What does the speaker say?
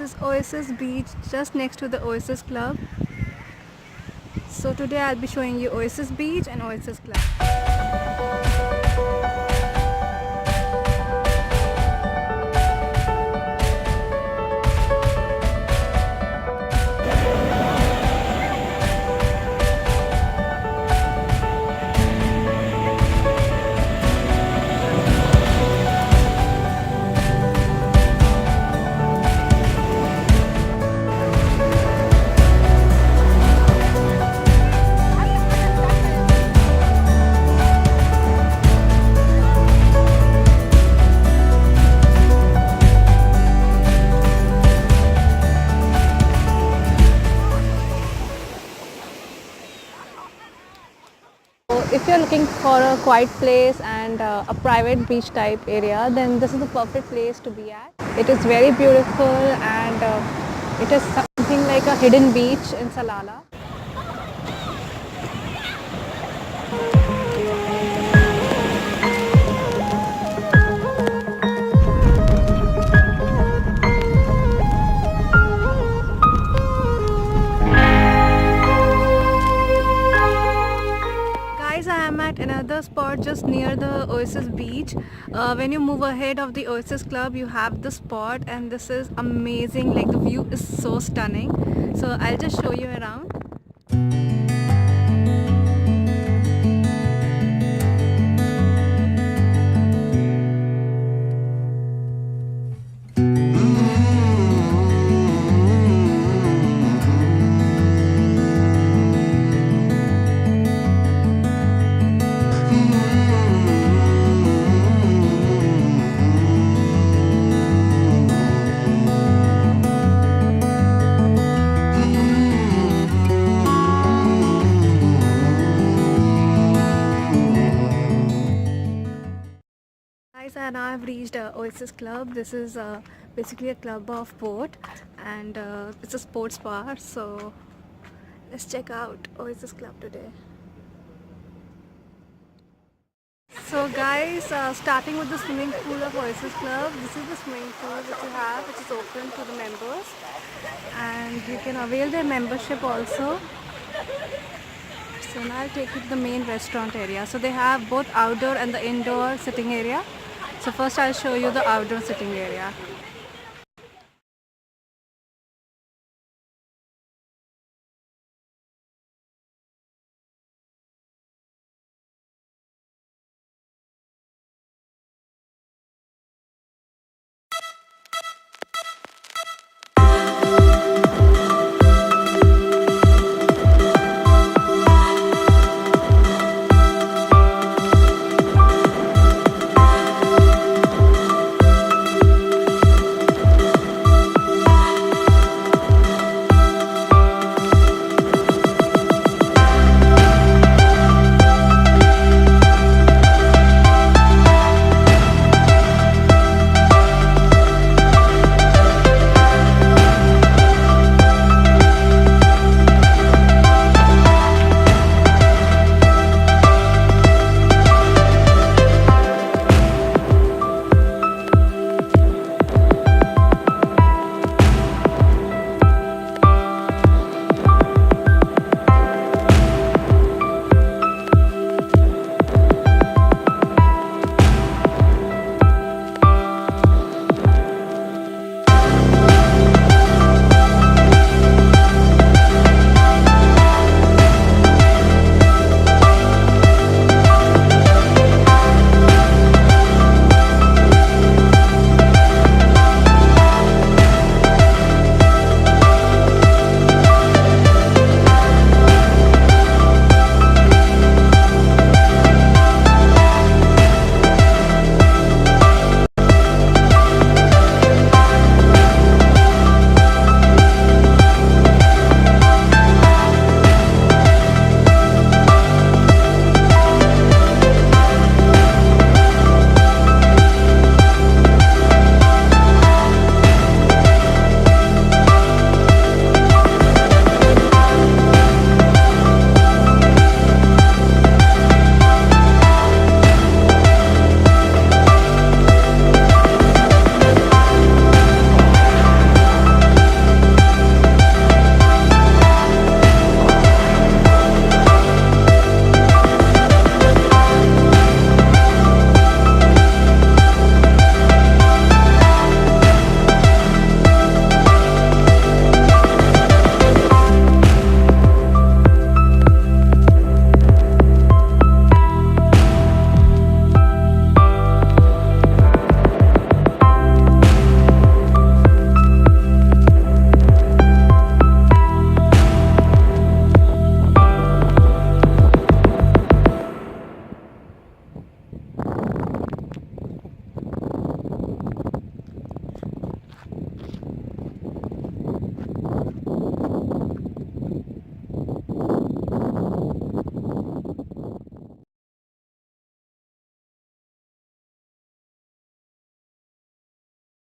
is Oasis Beach, just next to the Oasis Club. So today I'll be showing you Oasis Beach and Oasis Club. If you're looking for a quiet place and a private beach type area, then this is the perfect place to be at. It is very beautiful and it is something like a hidden beach in Salalah. I am at another spot just near the Oasis Beach. When you move ahead of the Oasis Club, you have the spot, and this is amazing. Like, the view is so stunning. So I'll just show you around. And now I've reached Oasis Club. This is basically a club of boat, and it's a sports bar. So let's check out Oasis Club today. So guys, starting with the swimming pool of Oasis Club, this is the swimming pool which you have, which is open to the members, and you can avail their membership also. So now I'll take you to the main restaurant area. So they have both outdoor and the indoor sitting area. So first I'll show you the outdoor sitting area.